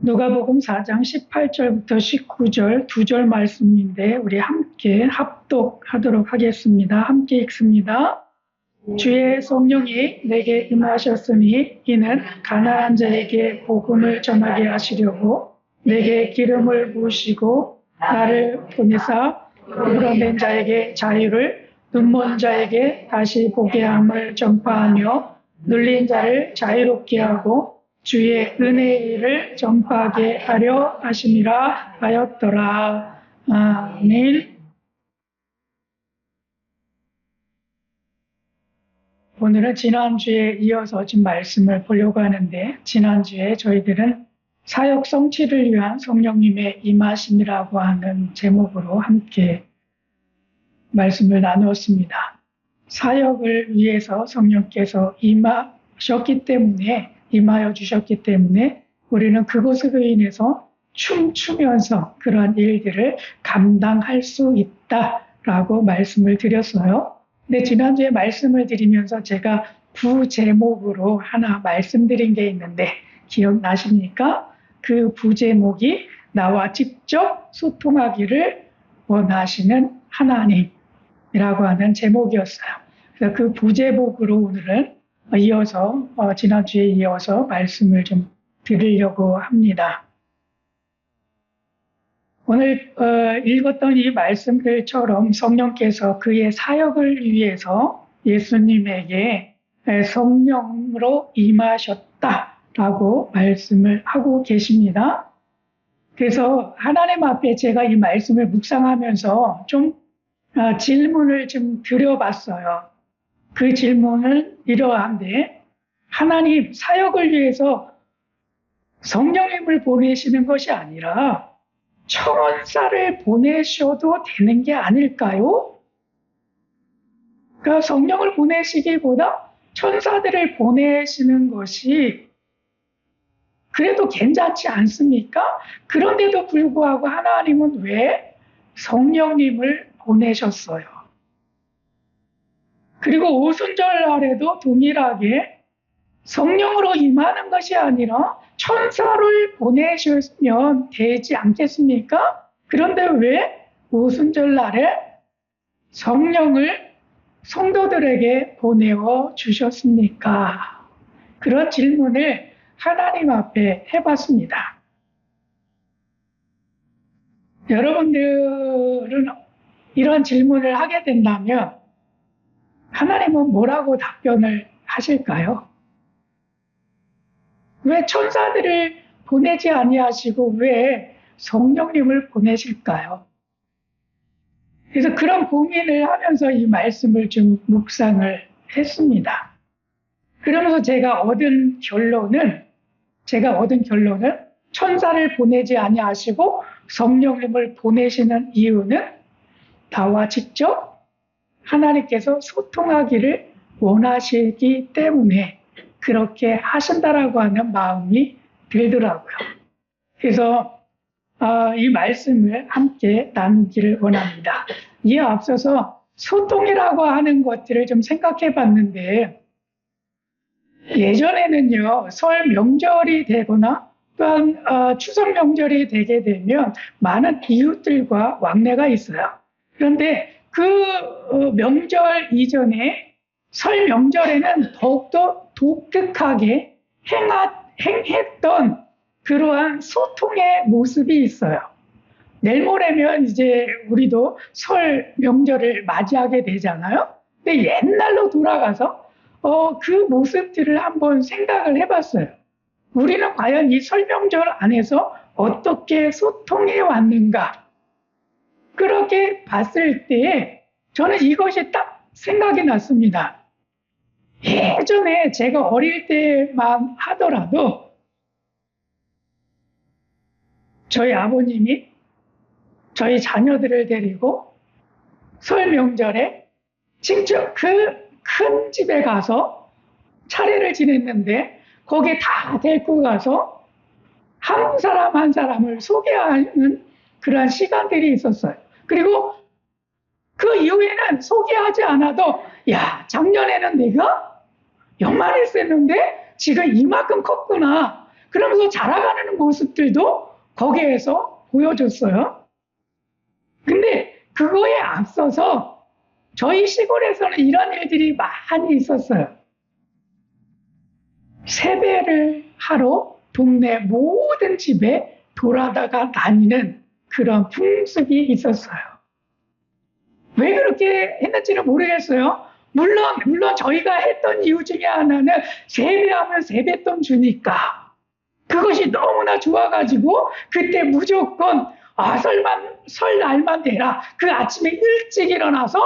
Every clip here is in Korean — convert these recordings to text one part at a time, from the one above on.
누가복음 4장 18절부터 19절 두 절 말씀인데 우리 함께 합독하도록 하겠습니다. 함께 읽습니다. 주의 성령이 내게 임하셨으니 이는 가난한 자에게 복음을 전하게 하시려고 내게 기름을 부으시고 나를 보내사 울어낸 자에게 자유를, 눈먼 자에게 다시 보게 함을 전파하며 눌린 자를 자유롭게 하고 주의 은혜의 일을 전파하게 하려 하심이라 하였더라. 아멘. 오늘은 지난주에 이어서 좀 말씀을 보려고 하는데, 지난주에 저희들은 사역 성취를 위한 성령님의 임하심이라고 하는 제목으로 함께 말씀을 나누었습니다. 사역을 위해서 성령께서 임하여 주셨기 때문에 우리는 그것으로 인해서 춤추면서 그러한 일들을 감당할 수 있다라고 말씀을 드렸어요. 근데 지난주에 말씀을 드리면서 제가 부제목으로 하나 말씀드린 게 있는데 기억나십니까? 그 부제목이 나와 직접 소통하기를 원하시는 하나님이라고 하는 제목이었어요. 그래서 그 부제목으로 오늘은 지난주에 이어서 말씀을 좀 드리려고 합니다. 오늘 읽었던 이 말씀들처럼 성령께서 그의 사역을 위해서 예수님에게 성령으로 임하셨다라고 말씀을 하고 계십니다. 그래서 하나님 앞에 제가 이 말씀을 묵상하면서 좀 질문을 좀 드려봤어요. 그 질문은 이러한데, 하나님 사역을 위해서 성령님을 보내시는 것이 아니라 천사를 보내셔도 되는 게 아닐까요? 그러니까 성령을 보내시기보다 천사들을 보내시는 것이 그래도 괜찮지 않습니까? 그런데도 불구하고 하나님은 왜 성령님을 보내셨어요? 그리고 오순절 날에도 동일하게 성령으로 임하는 것이 아니라 천사를 보내시면 되지 않겠습니까? 그런데 왜 오순절 날에 성령을 성도들에게 보내어 주셨습니까? 그런 질문을 하나님 앞에 해봤습니다. 여러분들은 이런 질문을 하게 된다면 하나님은 뭐라고 답변을 하실까요? 왜 천사들을 보내지 아니하시고 왜 성령님을 보내실까요? 그래서 그런 고민을 하면서 이 말씀을 좀 묵상을 했습니다. 그러면서 제가 얻은 결론은 천사를 보내지 아니하시고 성령님을 보내시는 이유는 나와 직접 하나님께서 소통하기를 원하시기 때문에 그렇게 하신다라고 하는 마음이 들더라고요. 그래서 이 말씀을 함께 나누기를 원합니다. 이에 앞서서 소통이라고 하는 것들을 좀 생각해 봤는데, 예전에는요, 설 명절이 되거나 또한 추석 명절이 되게 되면 많은 이웃들과 왕래가 있어요. 그런데 그 명절 이전에 설 명절에는 더욱더 독특하게 행했던 그러한 소통의 모습이 있어요. 내일 모레면 이제 우리도 설 명절을 맞이하게 되잖아요. 근데 옛날로 돌아가서 그 모습들을 한번 생각을 해봤어요. 우리는 과연 이 설 명절 안에서 어떻게 소통해 왔는가? 그렇게 봤을 때 저는 이것이 딱 생각이 났습니다. 예전에 제가 어릴 때만 하더라도 저희 아버님이 저희 자녀들을 데리고 설 명절에 직접 그 큰 집에 가서 차례를 지냈는데 거기에 다 데리고 가서 한 사람 한 사람을 소개하는 그런 시간들이 있었어요. 그리고 그 이후에는 소개하지 않아도 작년에는 내가 요만했었는데 지금 이만큼 컸구나. 그러면서 자라가는 모습들도 거기에서 보여줬어요. 근데 그거에 앞서서 저희 시골에서는 이런 일들이 많이 있었어요. 세배를 하러 동네 모든 집에 돌아다가 다니는 그런 풍습이 있었어요. 왜 그렇게 했는지는 모르겠어요. 물론 저희가 했던 이유 중에 하나는 세배하면 세뱃돈 주니까 그것이 너무나 좋아가지고 그때 무조건 설날만 되라. 그 아침에 일찍 일어나서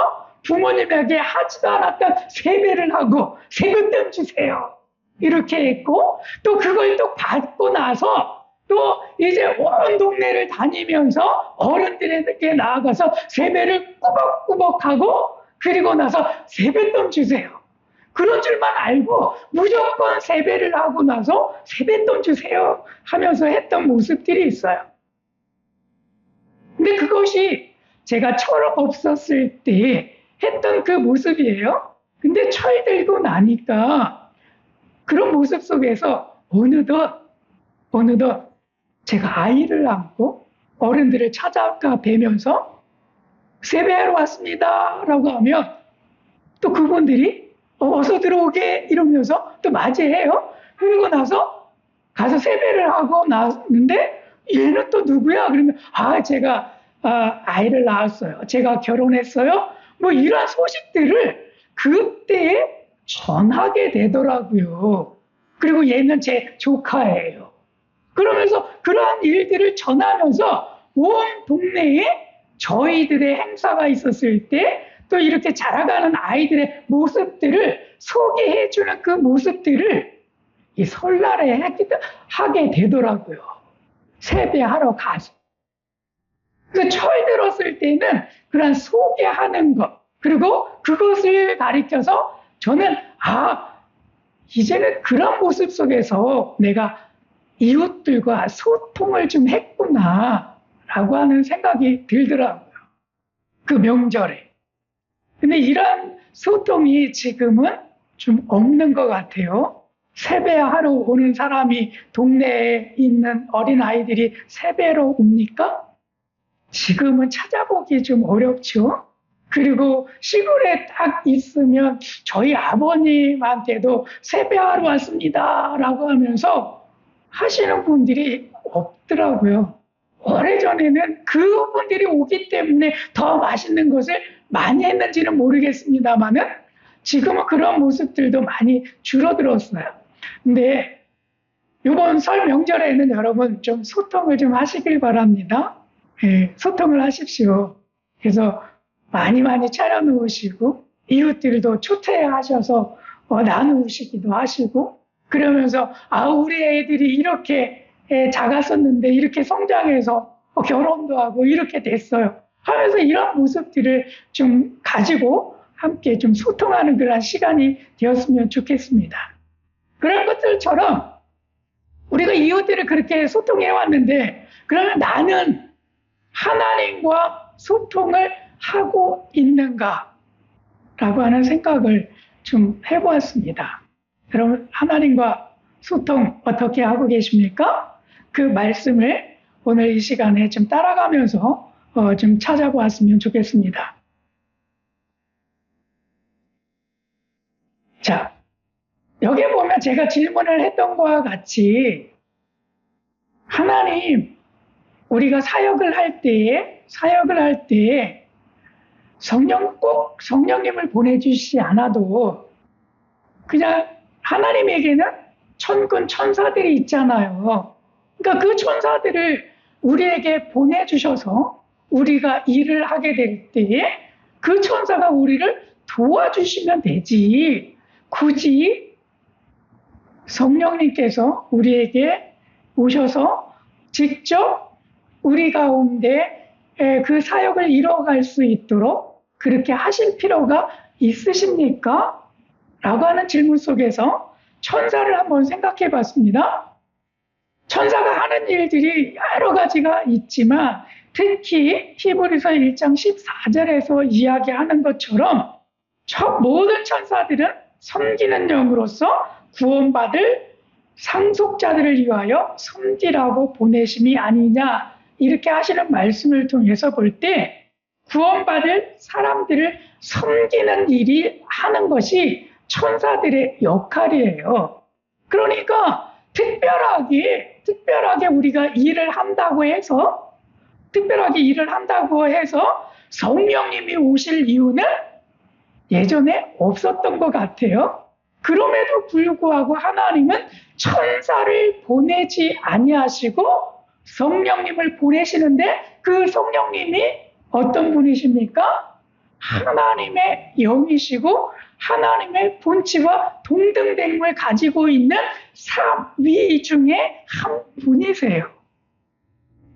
부모님에게 하지도 않았던 세배를 하고 세뱃돈 주세요. 이렇게 했고 또 그걸 또 받고 나서 또 이제 온 동네를 다니면서 어른들에게 나아가서 세배를 꾸벅꾸벅하고 그리고 나서 세뱃돈 주세요. 그런 줄만 알고 무조건 세배를 하고 나서 세뱃돈 주세요 하면서 했던 모습들이 있어요. 근데 그것이 제가 철 없었을 때 했던 그 모습이에요. 근데 철 들고 나니까 그런 모습 속에서 어느덧 제가 아이를 안고 어른들을 찾아가 뵈면서 세배하러 왔습니다 라고 하면 또 그분들이 어서 들어오게 이러면서 또 맞이해요. 그리고 나서 가서 세배를 하고 나왔는데 얘는 또 누구야? 그러면 제가 아이를 낳았어요. 제가 결혼했어요. 뭐 이런 소식들을 그때 전하게 되더라고요. 그리고 얘는 제 조카예요. 그러면서 그러한 일들을 전하면서 온 동네에 저희들의 행사가 있었을 때 또 이렇게 자라가는 아이들의 모습들을 소개해주는 그 모습들을 이 설날에 하게 되더라고요. 세배하러 가서. 그래서 철 들었을 때는 그런 소개하는 것, 그리고 그것을 가리켜서 저는 이제는 그런 모습 속에서 내가 이웃들과 소통을 좀 했구나 라고 하는 생각이 들더라고요. 그 명절에. 근데 이런 소통이 지금은 좀 없는 것 같아요. 세배하러 오는 사람이 동네에 있는 어린아이들이 세배로 옵니까? 지금은 찾아보기 좀 어렵죠. 그리고 시골에 딱 있으면 저희 아버님한테도 세배하러 왔습니다 라고 하면서 하시는 분들이 없더라고요. 오래전에는 그분들이 오기 때문에 더 맛있는 것을 많이 했는지는 모르겠습니다만은 지금은 그런 모습들도 많이 줄어들었어요. 근데 이번 설 명절에는 여러분 좀 소통을 좀 하시길 바랍니다. 소통을 하십시오. 그래서 많이 차려놓으시고 이웃들도 초대하셔서 나누시기도 하시고 그러면서 우리 애들이 이렇게 작았었는데 이렇게 성장해서 결혼도 하고 이렇게 됐어요. 하면서 이런 모습들을 좀 가지고 함께 좀 소통하는 그런 시간이 되었으면 좋겠습니다. 그런 것들처럼 우리가 이웃들을 그렇게 소통해 왔는데 그러면 나는 하나님과 소통을 하고 있는가? 라고 하는 생각을 좀 해보았습니다. 여러분 하나님과 소통 어떻게 하고 계십니까? 그 말씀을 오늘 이 시간에 좀 따라가면서 좀 찾아보았으면 좋겠습니다. 자, 여기 보면 제가 질문을 했던 것과 같이 하나님, 우리가 사역을 할 때에 꼭 성령님을 보내주시지 않아도 그냥 하나님에게는 천군 천사들이 있잖아요. 그러니까 그 천사들을 우리에게 보내주셔서 우리가 일을 하게 될 때에 그 천사가 우리를 도와주시면 되지. 굳이 성령님께서 우리에게 오셔서 직접 우리 가운데 그 사역을 이뤄갈 수 있도록 그렇게 하실 필요가 있으십니까? 라고 하는 질문 속에서 천사를 한번 생각해 봤습니다. 천사가 하는 일들이 여러 가지가 있지만 특히 히브리서 1장 14절에서 이야기하는 것처럼 모든 천사들은 섬기는 영으로서 구원받을 상속자들을 위하여 섬기라고 보내심이 아니냐 이렇게 하시는 말씀을 통해서 볼 때 구원받을 사람들을 섬기는 일이 하는 것이 천사들의 역할이에요. 그러니까 특별하게 우리가 일을 한다고 해서 성령님이 오실 이유는 예전에 없었던 것 같아요. 그럼에도 불구하고 하나님은 천사를 보내지 아니하시고 성령님을 보내시는데 그 성령님이 어떤 분이십니까? 하나님의 영이시고 하나님의 본체와 동등됨을 가지고 있는 삼위 중에 한 분이세요.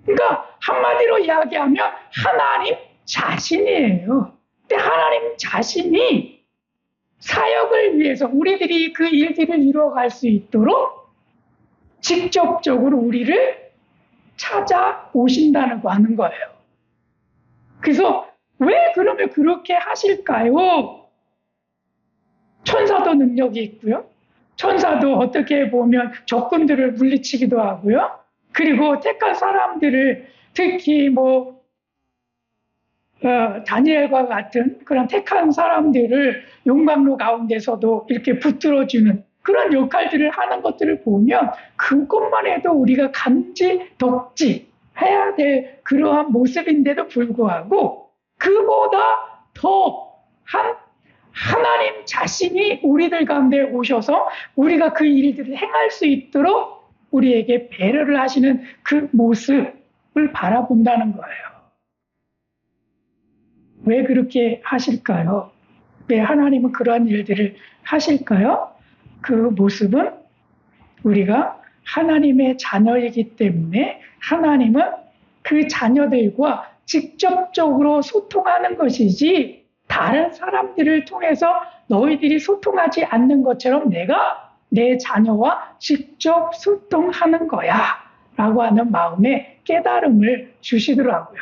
그러니까 한마디로 이야기하면 하나님 자신이에요. 근데 하나님 자신이 사역을 위해서 우리들이 그 일들을 이루어갈 수 있도록 직접적으로 우리를 찾아오신다는 거 하는 거예요. 그래서 왜 그러면 그렇게 하실까요? 천사도 능력이 있고요. 천사도 어떻게 보면 적군들을 물리치기도 하고요. 그리고 택한 사람들을 특히 다니엘과 같은 그런 택한 사람들을 용광로 가운데서도 이렇게 붙들어주는 그런 역할들을 하는 것들을 보면 그것만 해도 우리가 간지 덕지 해야 될 그러한 모습인데도 불구하고 그보다 더한 하나님 자신이 우리들 가운데 오셔서 우리가 그 일들을 행할 수 있도록 우리에게 배려를 하시는 그 모습을 바라본다는 거예요. 왜 그렇게 하실까요? 왜 하나님은 그러한 일들을 하실까요? 그 모습은 우리가 하나님의 자녀이기 때문에 하나님은 그 자녀들과 직접적으로 소통하는 것이지 다른 사람들을 통해서 너희들이 소통하지 않는 것처럼 내가 내 자녀와 직접 소통하는 거야 라고 하는 마음의 깨달음을 주시더라고요.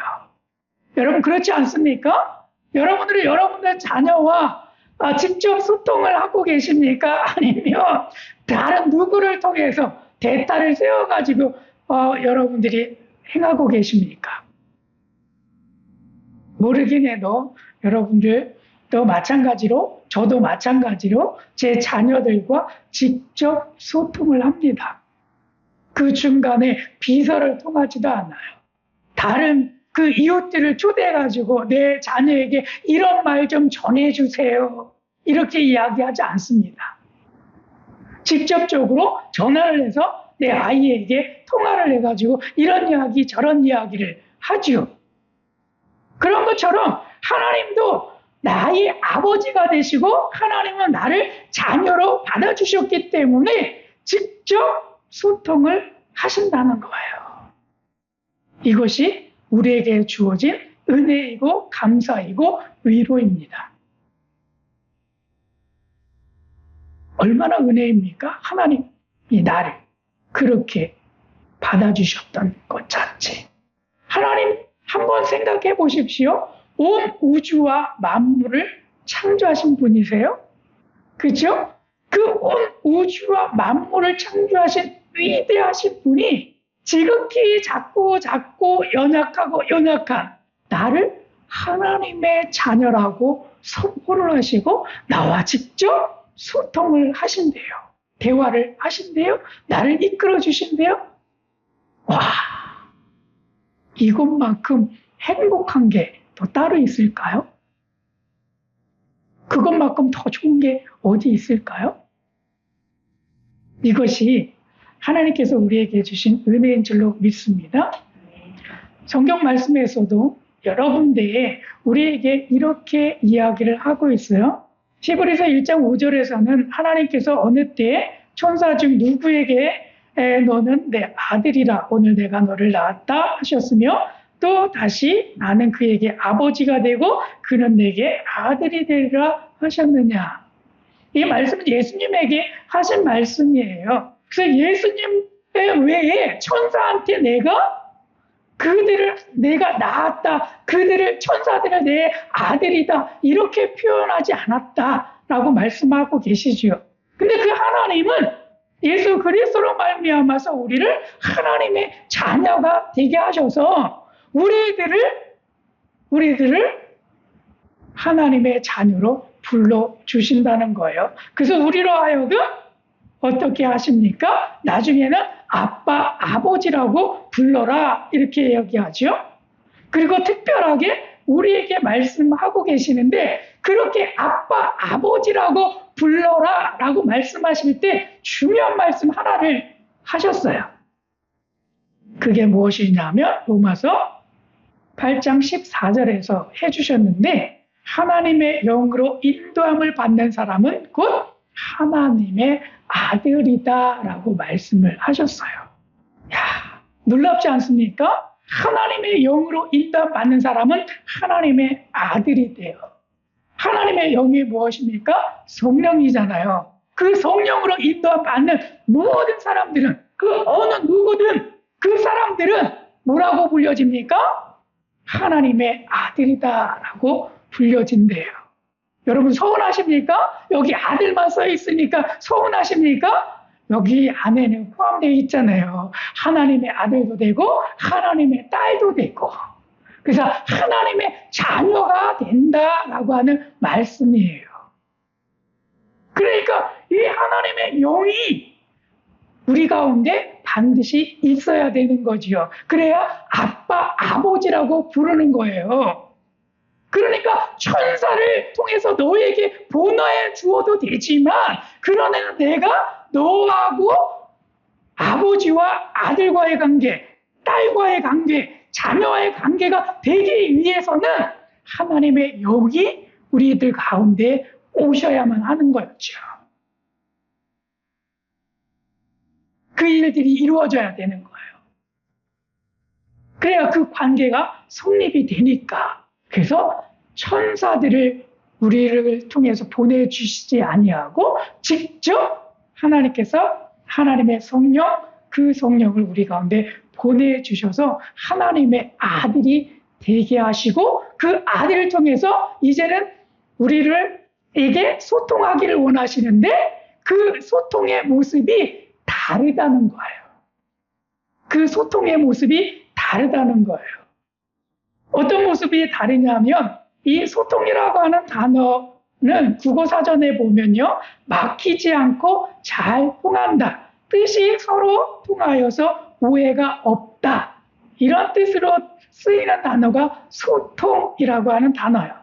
여러분 그렇지 않습니까? 여러분들은 여러분들 자녀와 직접 소통을 하고 계십니까? 아니면 다른 누구를 통해서 대타를 세워가지고 여러분들이 행하고 계십니까? 모르긴 해도 여러분들도 마찬가지로 저도 마찬가지로 제 자녀들과 직접 소통을 합니다. 그 중간에 비서를 통하지도 않아요. 다른 그 이웃들을 초대해가지고 내 자녀에게 이런 말 좀 전해주세요. 이렇게 이야기하지 않습니다. 직접적으로 전화를 해서 내 아이에게 통화를 해가지고 이런 이야기 저런 이야기를 하죠. 그런 것처럼 하나님도 나의 아버지가 되시고 하나님은 나를 자녀로 받아주셨기 때문에 직접 소통을 하신다는 거예요. 이것이 우리에게 주어진 은혜이고 감사이고 위로입니다. 얼마나 은혜입니까? 하나님이 나를 그렇게 받아주셨던 것 자체. 하나님 한번 생각해 보십시오. 온 우주와 만물을 창조하신 분이세요. 그렇죠? 그 온 우주와 만물을 창조하신 위대하신 분이 지극히 작고 연약한 나를 하나님의 자녀라고 선포를 하시고 나와 직접 소통을 하신대요. 대화를 하신대요. 나를 이끌어 주신대요. 와, 이것만큼 행복한 게 더 따로 있을까요? 그것만큼 더 좋은 게 어디 있을까요? 이것이 하나님께서 우리에게 주신 은혜인 줄로 믿습니다. 성경 말씀에서도 여러 군데에 우리에게 이렇게 이야기를 하고 있어요. 히브리서 1장 5절에서는 하나님께서 어느 때에 천사 중 누구에게 너는 내 아들이라 오늘 내가 너를 낳았다 하셨으며 또 다시 나는 그에게 아버지가 되고 그는 내게 아들이 되리라 하셨느냐. 이 말씀은 예수님에게 하신 말씀이에요. 그래서 예수님 외에 천사한테 내가 낳았다, 그들을 천사들을 내 아들이다 이렇게 표현하지 않았다라고 말씀하고 계시죠. 근데 그 하나님은 예수 그리스도로 말미암아서 우리를 하나님의 자녀가 되게 하셔서 우리들을 하나님의 자녀로 불러주신다는 거예요. 그래서 우리로 하여금 어떻게 하십니까? 나중에는 아빠, 아버지라고 불러라 이렇게 이야기하죠. 그리고 특별하게 우리에게 말씀하고 계시는데 그렇게 아빠, 아버지라고 불러라 라고 말씀하실 때 중요한 말씀 하나를 하셨어요. 그게 무엇이냐면 로마서 8장 14절에서 해주셨는데 하나님의 영으로 인도함을 받는 사람은 곧 하나님의 아들이다 라고 말씀을 하셨어요. 야, 놀랍지 않습니까? 하나님의 영으로 인도함 받는 사람은 하나님의 아들이 돼요. 하나님의 영이 무엇입니까? 성령이잖아요. 그 성령으로 인도함 받는 모든 사람들은 그 어느 누구든 그 사람들은 뭐라고 불려집니까? 하나님의 아들이다라고 불려진대요. 여러분 서운하십니까? 여기 아들만 써 있으니까 서운하십니까? 여기 안에는 포함되어 있잖아요. 하나님의 아들도 되고 하나님의 딸도 되고 그래서 하나님의 자녀가 된다라고 하는 말씀이에요. 그러니까 이 하나님의 영이 우리 가운데 반드시 있어야 되는 거지요. 그래야 아빠, 아버지라고 부르는 거예요. 그러니까 천사를 통해서 너에게 보너해 주어도 되지만 그러나 내가 너하고 아버지와 아들과의 관계, 딸과의 관계, 자녀와의 관계가 되기 위해서는 하나님의 영이 우리들 가운데 오셔야만 하는 거였죠. 그 일들이 이루어져야 되는 거예요. 그래야 그 관계가 성립이 되니까. 그래서 천사들을 우리를 통해서 보내주시지 아니하고 직접 하나님께서 하나님의 성령, 그 성령을 우리 가운데 보내주셔서 하나님의 아들이 되게 하시고 그 아들을 통해서 이제는 우리에게 소통하기를 원하시는데 그 소통의 모습이 다르다는 거예요. 그 소통의 모습이 다르다는 거예요. 어떤 모습이 다르냐면 이 소통이라고 하는 단어는 국어사전에 보면요. 막히지 않고 잘 통한다. 뜻이 서로 통하여서 오해가 없다. 이런 뜻으로 쓰이는 단어가 소통이라고 하는 단어예요.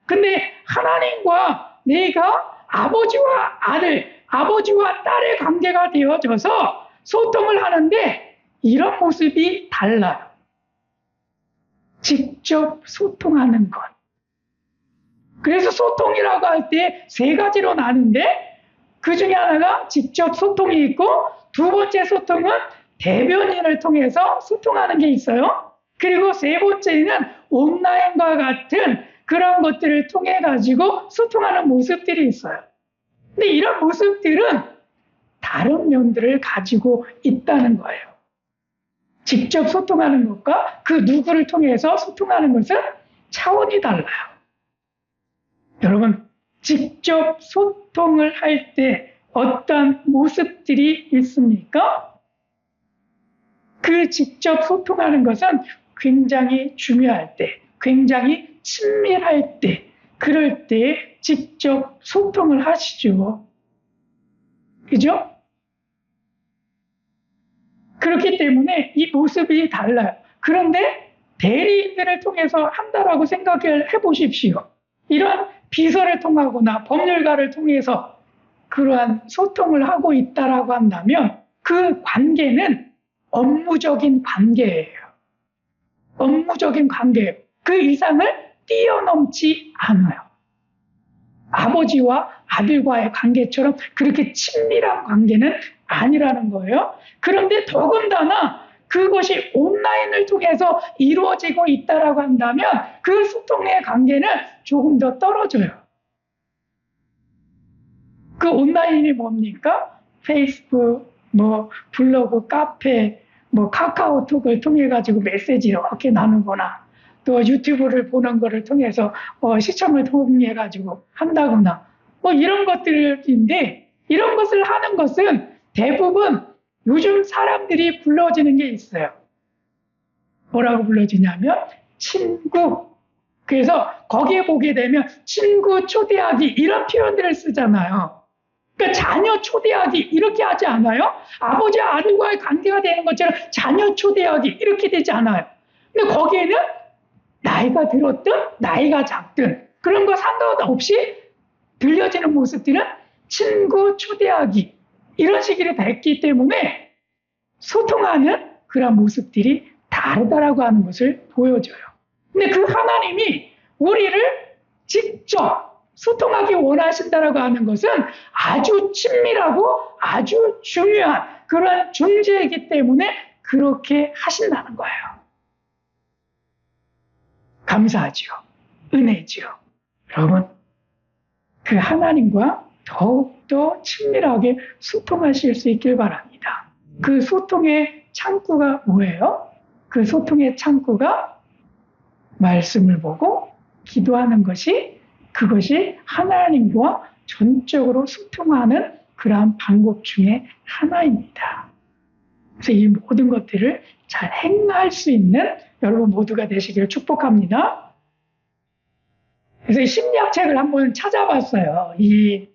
근데 하나님과 내가 아버지와 아들, 아버지와 딸의 관계가 되어져서 소통을 하는데 이런 모습이 달라요. 직접 소통하는 것. 그래서 소통이라고 할 때 세 가지로 나누는데 그 중에 하나가 직접 소통이 있고 두 번째 소통은 대변인을 통해서 소통하는 게 있어요. 그리고 세 번째는 온라인과 같은 그런 것들을 통해 가지고 소통하는 모습들이 있어요. 근데 이런 모습들은 다른 면들을 가지고 있다는 거예요. 직접 소통하는 것과 그 누구를 통해서 소통하는 것은 차원이 달라요. 여러분, 직접 소통을 할 때 어떤 모습들이 있습니까? 그 직접 소통하는 것은 굉장히 중요할 때, 굉장히 친밀할 때, 그럴 때 직접 소통을 하시죠. 그죠? 그렇기 때문에 이 모습이 달라요. 그런데 대리인들을 통해서 한다라고 생각을 해보십시오. 이런 비서를 통하거나 법률가를 통해서 그러한 소통을 하고 있다라고 한다면 그 관계는 업무적인 관계예요. 업무적인 관계예요. 그 이상을 뛰어넘지 않아요. 아버지와 아들과의 관계처럼 그렇게 친밀한 관계는 아니라는 거예요. 그런데 더군다나 그것이 온라인을 통해서 이루어지고 있다라고 한다면 그 소통의 관계는 조금 더 떨어져요. 그 온라인이 뭡니까? 페이스북, 블로그, 카페, 카카오톡을 통해 가지고 메시지를 이렇게 나누거나 또 유튜브를 보는 거를 통해서 시청을 통해 가지고 한다거나 이런 것들인데 이런 것을 하는 것은 대부분 요즘 사람들이 불러지는 게 있어요. 뭐라고 불러지냐면 친구. 그래서 거기에 보게 되면 친구 초대하기 이런 표현들을 쓰잖아요. 그러니까 자녀 초대하기 이렇게 하지 않아요? 아버지와 아들과의 관계가 되는 것처럼 자녀 초대하기 이렇게 되지 않아요. 근데 거기에는 나이가 들었든 나이가 작든 그런 거 상관없이 들려지는 모습들은 친구 초대하기 이런 식으로 됐기 때문에 소통하는 그런 모습들이 다르다라고 하는 것을 보여줘요. 근데 그 하나님이 우리를 직접 소통하기 원하신다라고 하는 것은 아주 친밀하고 아주 중요한 그런 존재이기 때문에 그렇게 하신다는 거예요. 감사하지요. 은혜지요. 여러분, 그 하나님과 더욱더 친밀하게 소통하실 수 있길 바랍니다. 그 소통의 창구가 뭐예요? 그 소통의 창구가 말씀을 보고 기도하는 것이 그것이 하나님과 전적으로 소통하는 그러한 방법 중에 하나입니다. 그래서 이 모든 것들을 잘 행할 수 있는 여러분 모두가 되시기를 축복합니다. 그래서 심리학책을 한번 찾아봤어요. 이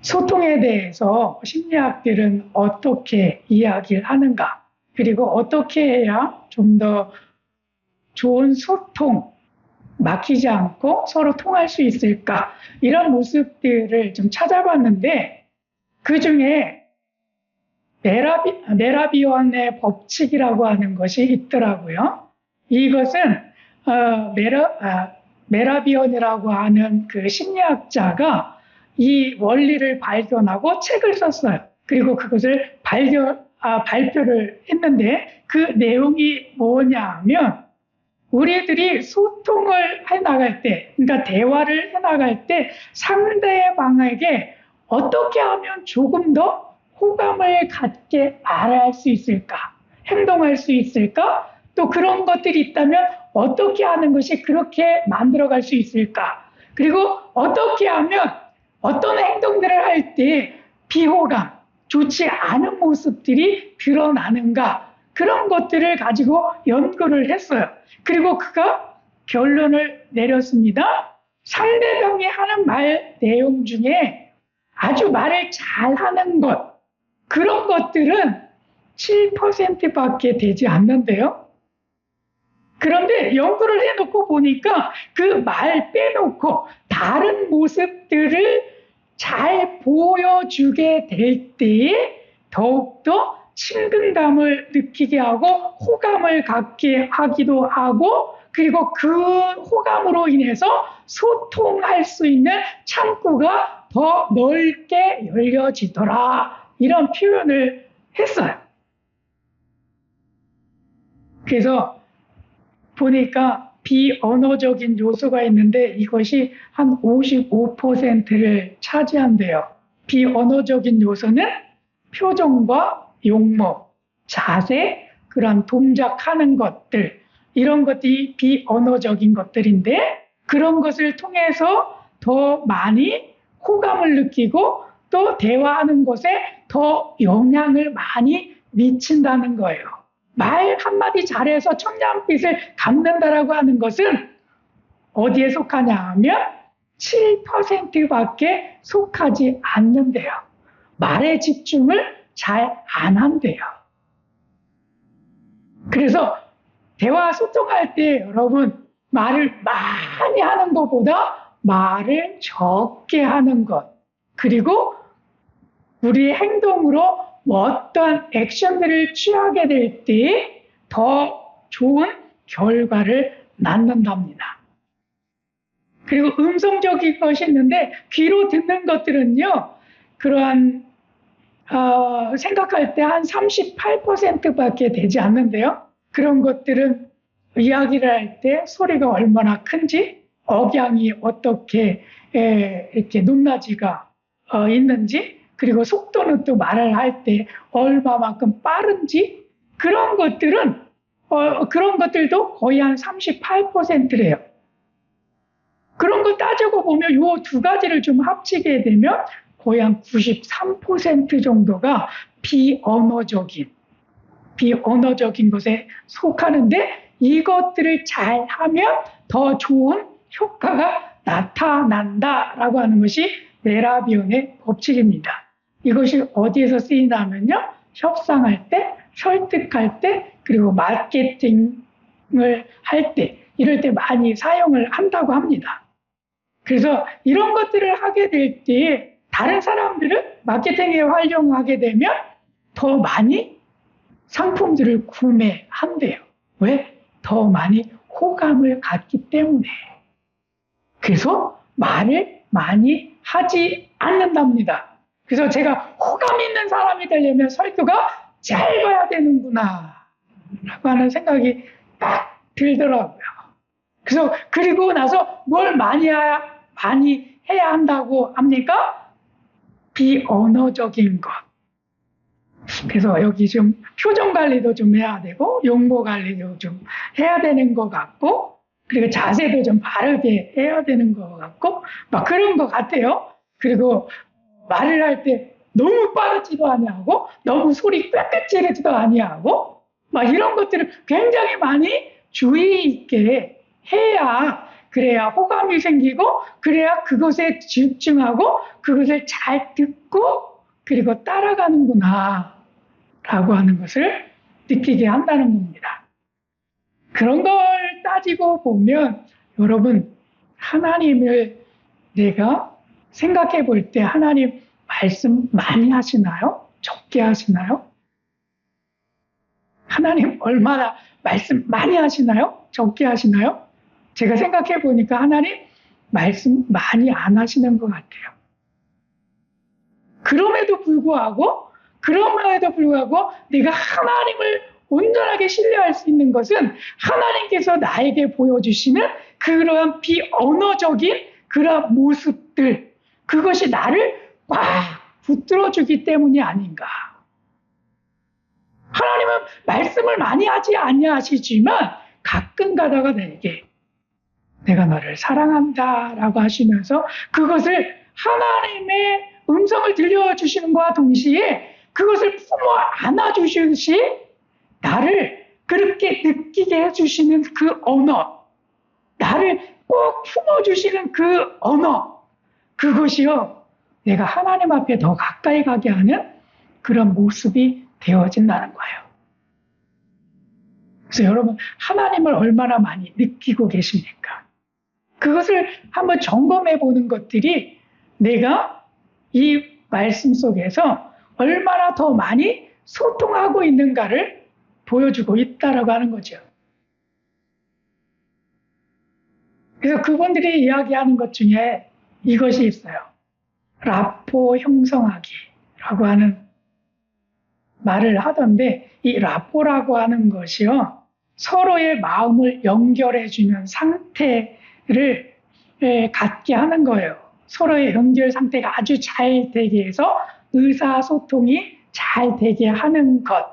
소통에 대해서 심리학들은 어떻게 이야기를 하는가, 그리고 어떻게 해야 좀 더 좋은 소통, 막히지 않고 서로 통할 수 있을까, 이런 모습들을 좀 찾아봤는데 그 중에 메라비언의 법칙이라고 하는 것이 있더라고요. 이것은 메라비언이라고 하는 그 심리학자가 이 원리를 발견하고 책을 썼어요. 그리고 그것을 발표를 했는데 그 내용이 뭐냐면 우리들이 소통을 해나갈 때, 그러니까 대화를 해나갈 때 상대방에게 어떻게 하면 조금 더 호감을 갖게 말할 수 있을까? 행동할 수 있을까? 또 그런 것들이 있다면 어떻게 하는 것이 그렇게 만들어갈 수 있을까? 그리고 어떻게 하면 어떤 행동들을 할 때 비호감, 좋지 않은 모습들이 드러나는가? 그런 것들을 가지고 연구를 했어요. 그리고 그가 결론을 내렸습니다. 상대방이 하는 말 내용 중에 아주 말을 잘하는 것, 그런 것들은 7%밖에 되지 않는데요. 그런데 연구를 해놓고 보니까 그 말 빼놓고 다른 모습들을 잘 보여주게 될 때에 더욱더 친근감을 느끼게 하고 호감을 갖게 하기도 하고, 그리고 그 호감으로 인해서 소통할 수 있는 창구가 더 넓게 열려지더라, 이런 표현을 했어요. 그래서 보니까 비언어적인 요소가 있는데 이것이 한 55%를 차지한대요. 비언어적인 요소는 표정과 용모, 자세, 그런 동작하는 것들, 이런 것들이 비언어적인 것들인데 그런 것을 통해서 더 많이 호감을 느끼고 또 대화하는 것에 더 영향을 많이 미친다는 거예요. 말 한마디 잘해서 천냥빚을 갚는다라고 하는 것은 어디에 속하냐 하면 7%밖에 속하지 않는데요. 말에 집중을 잘 안 한대요. 그래서 대화 소통할 때 여러분 말을 많이 하는 것보다 말을 적게 하는 것, 그리고 우리의 행동으로 어떠한 액션들을 취하게 될 때 더 좋은 결과를 낳는답니다. 그리고 음성적인 것이 있는데 귀로 듣는 것들은요, 그러한 생각할 때 한 38%밖에 되지 않는데요. 그런 것들은 이야기를 할 때 소리가 얼마나 큰지, 억양이 어떻게 이렇게 높낮이가 있는지, 그리고 속도는 또 말을 할 때 얼마만큼 빠른지, 그런 것들은 그런 것들도 거의 한 38%래요. 그런 거 따지고 보면 이 두 가지를 좀 합치게 되면 거의 한 93% 정도가 비언어적인 것에 속하는데 이것들을 잘 하면 더 좋은 효과가 나타난다라고 하는 것이 메라비온의 법칙입니다. 이것이 어디에서 쓰이냐면요. 협상할 때, 설득할 때, 그리고 마케팅을 할 때, 이럴 때 많이 사용을 한다고 합니다. 그래서 이런 것들을 하게 될 때 다른 사람들은 마케팅에 활용하게 되면 더 많이 상품들을 구매한대요. 왜? 더 많이 호감을 갖기 때문에. 그래서 말을 많이 하지 않는답니다. 그래서 제가 호감 있는 사람이 되려면 설교가 짧아야 되는구나 라고 하는 생각이 딱 들더라고요. 그래서 그리고 나서 뭘 많이 해야 한다고 합니까? 비언어적인 것. 그래서 여기 좀 표정 관리도 좀 해야 되고 용모 관리도 좀 해야 되는 것 같고 그리고 자세도 좀 바르게 해야 되는 것 같고 막 그런 것 같아요. 그리고 말을 할 때 너무 빠르지도 아니하고 너무 소리 꽥꽥 지르지도 아니하고 막 이런 것들을 굉장히 많이 주의 있게 해야 그래야 호감이 생기고 그래야 그것에 집중하고 그것을 잘 듣고 그리고 따라가는구나 라고 하는 것을 느끼게 한다는 겁니다. 그런 걸 따지고 보면 여러분 하나님을 내가 생각해 볼 때 하나님 말씀 많이 하시나요? 적게 하시나요? 하나님 얼마나 말씀 많이 하시나요? 적게 하시나요? 제가 생각해 보니까 하나님 말씀 많이 안 하시는 것 같아요. 그럼에도 불구하고 내가 하나님을 온전하게 신뢰할 수 있는 것은 하나님께서 나에게 보여주시는 그러한 비언어적인 그러한 모습들 그것이 나를 꽉 붙들어주기 때문이 아닌가. 하나님은 말씀을 많이 하지 아니하시지만 가끔 가다가 내가 너를 사랑한다라고 하시면서 그것을 하나님의 음성을 들려주시는 것과 동시에 그것을 품어 안아주시듯이 나를 그렇게 느끼게 해주시는 그 언어, 나를 꼭 품어주시는 그 언어, 그것이요, 내가 하나님 앞에 더 가까이 가게 하는 그런 모습이 되어진다는 거예요. 그래서 여러분, 하나님을 얼마나 많이 느끼고 계십니까? 그것을 한번 점검해 보는 것들이 내가 이 말씀 속에서 얼마나 더 많이 소통하고 있는가를 보여주고 있다라고 하는 거죠. 그래서 그분들이 이야기하는 것 중에 이것이 있어요. 라포 형성하기라고 하는 말을 하던데 이 라포라고 하는 것이요. 서로의 마음을 연결해주는 상태를 갖게 하는 거예요. 서로의 연결 상태가 아주 잘 되게 해서 의사소통이 잘 되게 하는 것.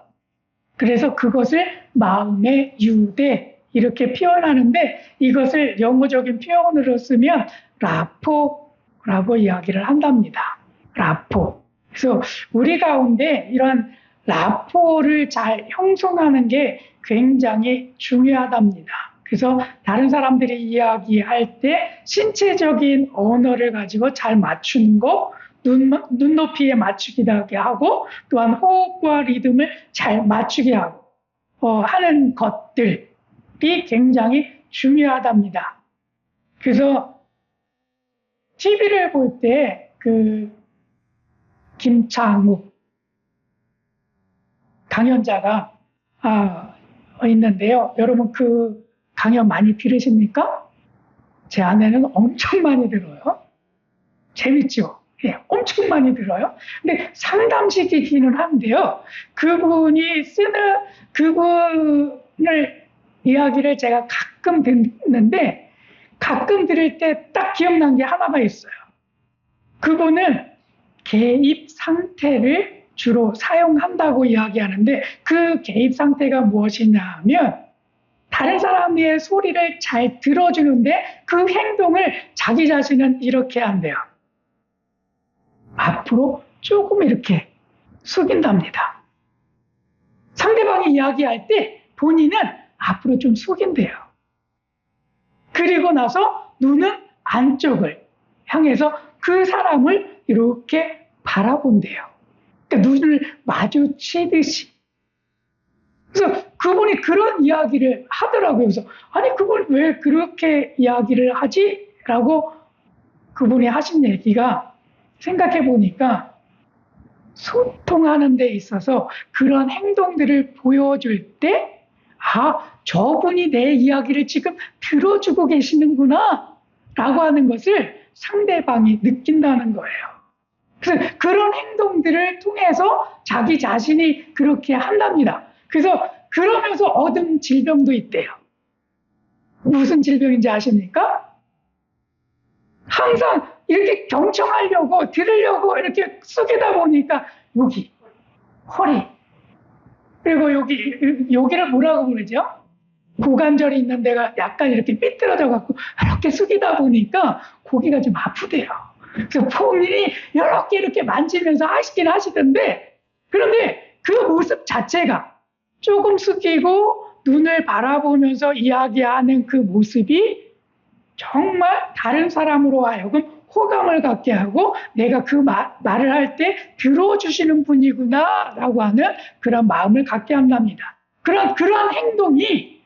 그래서 그것을 마음의 유대 이렇게 표현하는데 이것을 영어적인 표현으로 쓰면 라포라고 이야기를 한답니다. 라포. 그래서 우리 가운데 이런 라포를 잘 형성하는 게 굉장히 중요하답니다. 그래서 다른 사람들이 이야기할 때 신체적인 언어를 가지고 잘 맞추는 거, 눈높이에 맞추게 하고 또한 호흡과 리듬을 잘 맞추게 하고 하는 것들이 굉장히 중요하답니다. 그래서 TV를 볼 때 그 김창욱 강연자가 있는데요. 여러분 그 강연 많이 들으십니까? 제 아내는 엄청 많이 들어요. 재밌죠? 예, 엄청 많이 들어요. 근데 상담식이기는 한데요. 그분이 쓰는 그분을 이야기를 제가 가끔 듣는데 가끔 들을 때 딱 기억난 게 하나가 있어요. 그분은 개입 상태를 주로 사용한다고 이야기하는데 그 개입 상태가 무엇이냐 하면 다른 사람의 소리를 잘 들어주는데 그 행동을 자기 자신은 이렇게 한대요. 앞으로 조금 이렇게 숙인답니다. 상대방이 이야기할 때 본인은 앞으로 좀 숙인대요. 그리고 나서 눈은 안쪽을 향해서 그 사람을 이렇게 바라본대요. 그러니까 눈을 마주치듯이. 그래서 그분이 그런 이야기를 하더라고요. 그래서 아니 그걸 왜 그렇게 이야기를 하지? 라고 그분이 하신 얘기가 생각해 보니까 소통하는 데 있어서 그런 행동들을 보여줄 때 저분이 내 이야기를 지금 들어주고 계시는구나 라고 하는 것을 상대방이 느낀다는 거예요. 그래서 그런 행동들을 통해서 자기 자신이 그렇게 한답니다. 그래서 그러면서 얻은 질병도 있대요. 무슨 질병인지 아십니까? 항상 이렇게 경청하려고 들으려고 이렇게 숙이다 보니까 여기 허리 그리고 여기를 뭐라고 부르죠? 고관절이 있는 데가 약간 이렇게 삐뚤어져 갖고 이렇게 숙이다 보니까 고기가 좀 아프대요. 그래서 본인이 이렇게 만지면서 하시긴 하시던데 그런데 그 모습 자체가 조금 숙이고 눈을 바라보면서 이야기하는 그 모습이 정말 다른 사람으로 하여금 호감을 갖게 하고 내가 그 말을 할 때 들어주시는 분이구나 라고 하는 그런 마음을 갖게 한답니다. 그런 행동이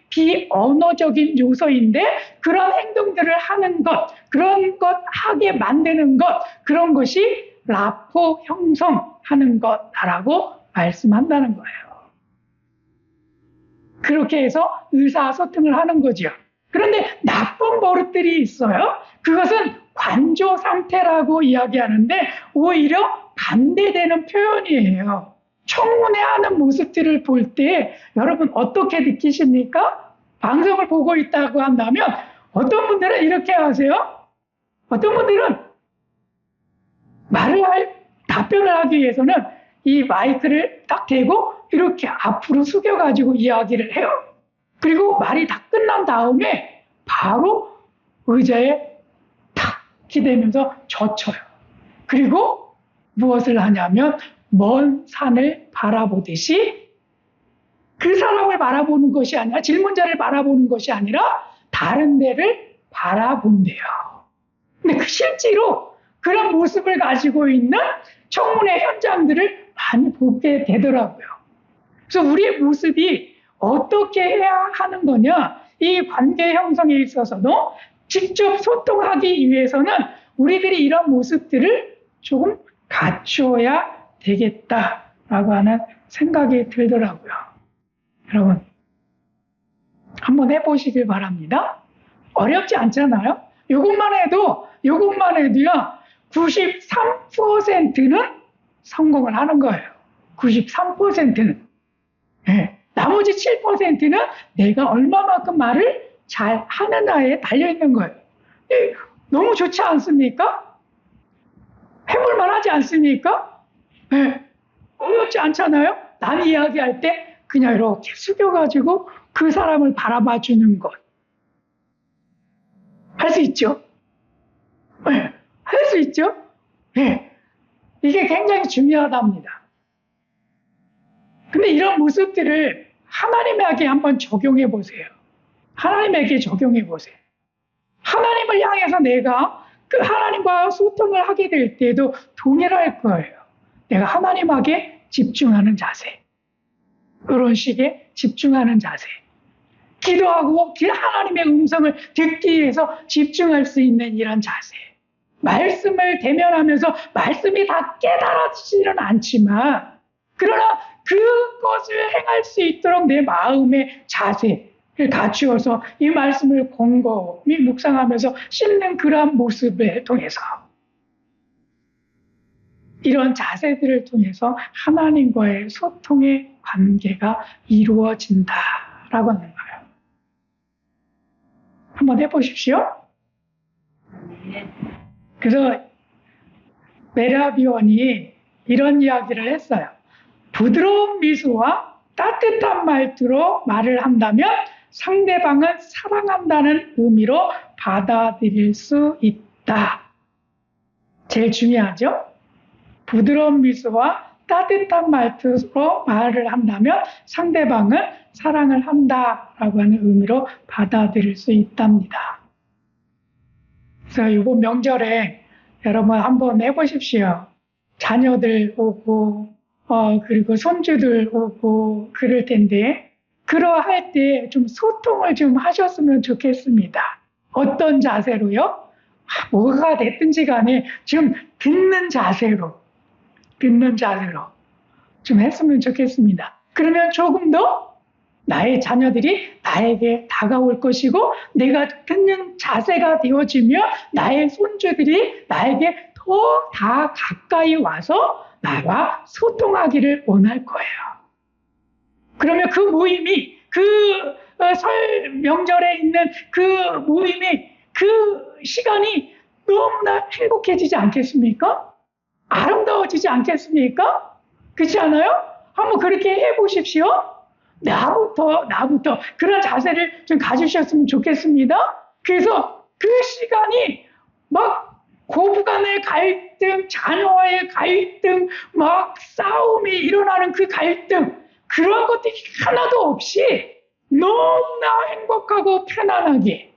비언어적인 요소인데 그런 행동들을 하는 것, 그런 것 하게 만드는 것, 그런 것이 라포 형성하는 것이라고 말씀한다는 거예요. 그렇게 해서 의사소통을 하는 거죠. 그런데 나쁜 버릇들이 있어요. 그것은 관조 상태라고 이야기하는데 오히려 반대되는 표현이에요. 청문회하는 모습들을 볼 때 여러분 어떻게 느끼십니까? 방송을 보고 있다고 한다면 어떤 분들은 이렇게 하세요. 어떤 분들은 답변을 하기 위해서는 이 마이크를 딱 대고 이렇게 앞으로 숙여가지고 이야기를 해요. 그리고 말이 다 끝난 다음에 바로 의자에 탁 기대면서 젖혀요. 그리고 무엇을 하냐면 먼 산을 바라보듯이 그 사람을 바라보는 것이 아니라 질문자를 바라보는 것이 아니라 다른 데를 바라본대요. 근데 실제로 그런 모습을 가지고 있는 청문회 현장들을 많이 보게 되더라고요. 그래서 우리의 모습이 어떻게 해야 하는 거냐? 이 관계 형성에 있어서도 직접 소통하기 위해서는 우리들이 이런 모습들을 조금 갖추어야 되겠다라고 하는 생각이 들더라고요. 여러분, 한번 해보시길 바랍니다. 어렵지 않잖아요? 이것만 해도요, 93%는 성공을 하는 거예요. 93%는. 네. 나머지 7%는 내가 얼마만큼 말을 잘 하느냐에 달려있는 거예요. 네. 너무 좋지 않습니까? 해볼만 하지 않습니까? 네. 어렵지 않잖아요? 남이 이야기할 때 그냥 이렇게 숙여가지고 그 사람을 바라봐 주는 것. 할 수 있죠? 네. 할 수 있죠? 네. 이게 굉장히 중요하답니다. 근데 이런 모습들을 하나님에게 한번 적용해 보세요. 하나님에게 적용해 보세요. 하나님을 향해서 내가 그 하나님과 소통을 하게 될 때도 동일할 거예요. 내가 하나님에게 집중하는 자세. 이런 식의 집중하는 자세. 기도하고 하나님의 음성을 듣기 위해서 집중할 수 있는 이런 자세. 말씀을 대면하면서 말씀이 다 깨달아지지는 않지만 그러나 그것을 행할 수 있도록 내 마음의 자세를 갖추어서 이 말씀을 곰곰이 묵상하면서 씹는 그러한 모습을 통해서 이런 자세들을 통해서 하나님과의 소통의 관계가 이루어진다라고 하는 거예요. 한번 해보십시오. 그래서 메라비온이 이런 이야기를 했어요. 부드러운 미소와 따뜻한 말투로 말을 한다면 상대방은 사랑한다는 의미로 받아들일 수 있다. 제일 중요하죠. 부드러운 미소와 따뜻한 말투로 말을 한다면 상대방은 사랑을 한다라고 하는 의미로 받아들일 수 있답니다. 그래서 이번 명절에 여러분 한번 해보십시오. 자녀들 오고 그리고 손주들 오고 그럴 텐데 그러할 때 좀 소통을 좀 하셨으면 좋겠습니다. 어떤 자세로요? 뭐가 됐든지 간에 좀 듣는 자세로 좀 했으면 좋겠습니다. 그러면 조금 더 나의 자녀들이 나에게 다가올 것이고 내가 듣는 자세가 되어지며 나의 손주들이 나에게 더 다 가까이 와서 나와 소통하기를 원할 거예요. 그러면 그 모임이 설 명절에 있는 그 모임이 그 시간이 너무나 행복해지지 않겠습니까? 아름다워지지 않겠습니까? 그렇지 않아요? 한번 그렇게 해보십시오. 나부터 그런 자세를 좀 가지셨으면 좋겠습니다. 그래서 그 시간이 막 고부간의 갈등, 자녀와의 갈등, 막 싸움이 일어나는 그 갈등, 그런 것들이 하나도 없이 너무나 행복하고 편안하게,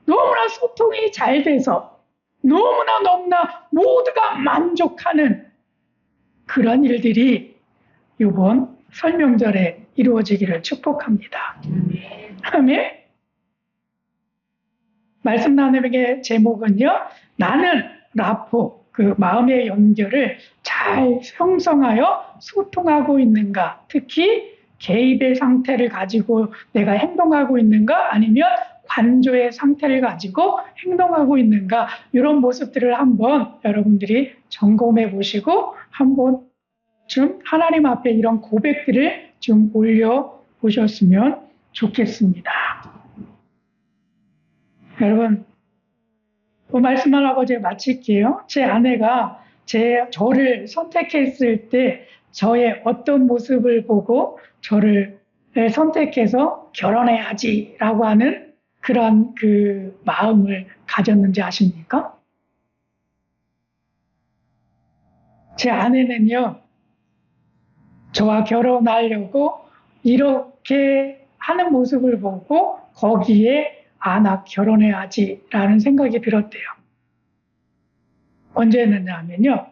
너무나 소통이 잘 돼서, 너무나 모두가 만족하는 그런 일들이 이번 설 명절에 이루어지기를 축복합니다. 아멘. 말씀 나눔의 제목은요. 나는 라포, 그 마음의 연결을 잘 형성하여 소통하고 있는가. 특히 개입의 상태를 가지고 내가 행동하고 있는가 아니면 관조의 상태를 가지고 행동하고 있는가. 이런 모습들을 한번 여러분들이 점검해 보시고 한번 좀 하나님 앞에 이런 고백들을 좀 올려보셨으면 좋겠습니다. 여러분, 그 말씀만 하고 제가 마칠게요. 제 아내가 저를 선택했을 때 저의 어떤 모습을 보고 저를 선택해서 결혼해야지라고 하는 그런 그 마음을 가졌는지 아십니까? 제 아내는요, 저와 결혼하려고 이렇게 하는 모습을 보고 거기에 나 결혼해야지라는 생각이 들었대요. 언제 했느냐면요.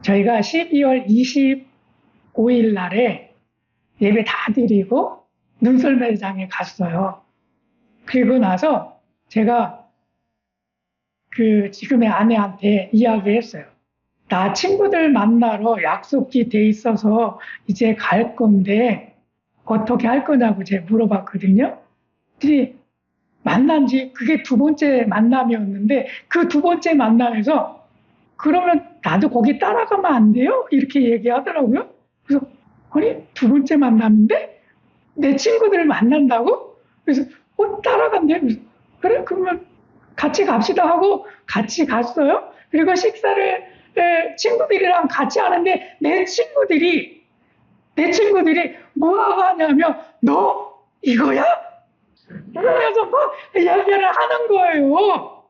저희가 12월 25일 날에 예배 다 드리고 눈썰매장에 갔어요. 그리고 나서 제가 지금의 아내한테 이야기했어요. 나 친구들 만나러 약속이 돼 있어서 이제 갈 건데 어떻게 할 거냐고 제가 물어봤거든요. 만난 지 그게 두 번째 만남이었는데 그 두 번째 만남에서 그러면 나도 거기 따라가면 안 돼요? 이렇게 얘기하더라고요. 그래서 아니 두 번째 만남인데 내 친구들을 만난다고? 그래서 따라간대. 그래서 그래 그러면 같이 갑시다 하고 같이 갔어요. 그리고 식사를 친구들이랑 같이 하는데 내 친구들이 뭐 하냐면 너 이거야? 그러면서 막 이야기를 하는 거예요.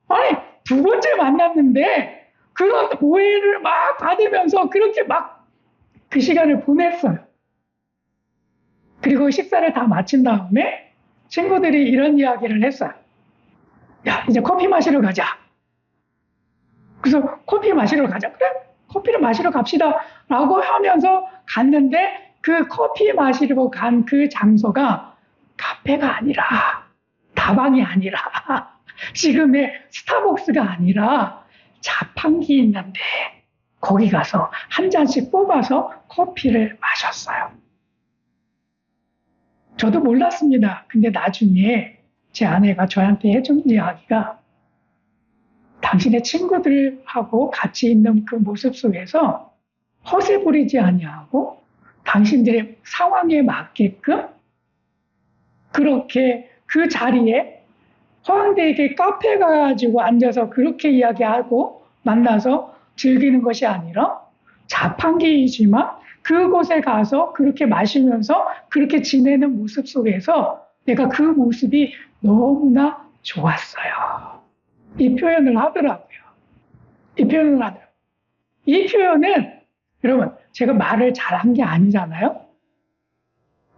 아니 두 번째 만났는데 그런 오해를 막 받으면서 그렇게 막 그 시간을 보냈어요. 그리고 식사를 다 마친 다음에 친구들이 이런 이야기를 했어요. 야 이제 커피 마시러 가자. 그래서 커피 마시러 가자. 그래 커피를 마시러 갑시다 라고 하면서 갔는데 그 커피 마시러 간 그 장소가 카페가 아니라 다방이 아니라 지금의 스타벅스가 아니라 자판기 있는데 거기 가서 한 잔씩 뽑아서 커피를 마셨어요. 저도 몰랐습니다. 근데 나중에 제 아내가 저한테 해준 이야기가 당신의 친구들하고 같이 있는 그 모습 속에서 허세 부리지 아니하고 당신들의 상황에 맞게끔 그렇게 그 자리에 허황되게 카페 가가지고 앉아서 그렇게 이야기하고 만나서 즐기는 것이 아니라 자판기이지만 그곳에 가서 그렇게 마시면서 그렇게 지내는 모습 속에서 내가 그 모습이 너무나 좋았어요. 이 표현을 하더라고요. 이 표현을 하네요. 이 표현은 여러분 제가 말을 잘한 게 아니잖아요.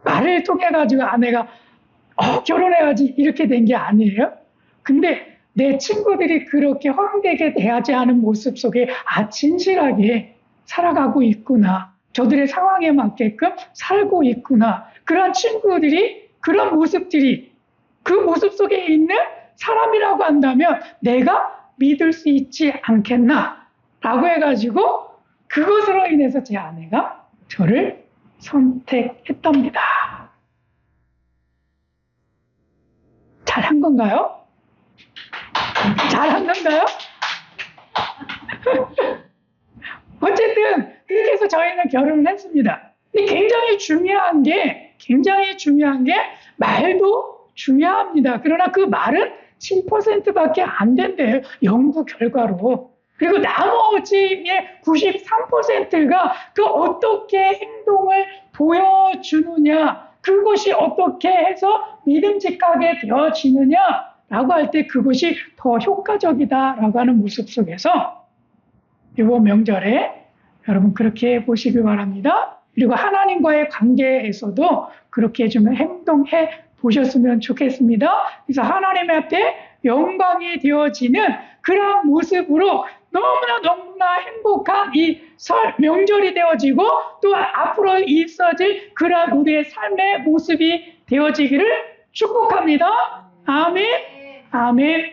말을 통해 가지고 아내가 결혼해야지 이렇게 된 게 아니에요. 근데 내 친구들이 그렇게 허용되게 대하지 않은 모습 속에 진실하게 살아가고 있구나. 저들의 상황에 맞게끔 살고 있구나. 그런 친구들이 그런 모습들이 그 모습 속에 있는 사람이라고 한다면 내가 믿을 수 있지 않겠나 라고 해가지고 그것으로 인해서 제 아내가 저를 선택했답니다. 잘한 건가요? 잘한 건가요? 어쨌든 그렇게 해서 저희는 결혼을 했습니다. 근데 굉장히 중요한 게 말도 중요합니다. 그러나 그 말은 7%밖에 안 된대요. 연구 결과로. 그리고 나머지의 93%가 그 어떻게 행동을 보여주느냐, 그것이 어떻게 해서 믿음직하게 되어지느냐라고 할 때 그것이 더 효과적이다라고 하는 모습 속에서 이번 명절에 여러분 그렇게 보시기 바랍니다. 그리고 하나님과의 관계에서도 그렇게 좀 행동해 보셨으면 좋겠습니다. 그래서 하나님 앞에 영광이 되어지는 그런 모습으로 너무나 행복한 이 설 명절이 되어지고 또 앞으로 있어질 그런 우리의 삶의 모습이 되어지기를 축복합니다. 아멘. 아멘.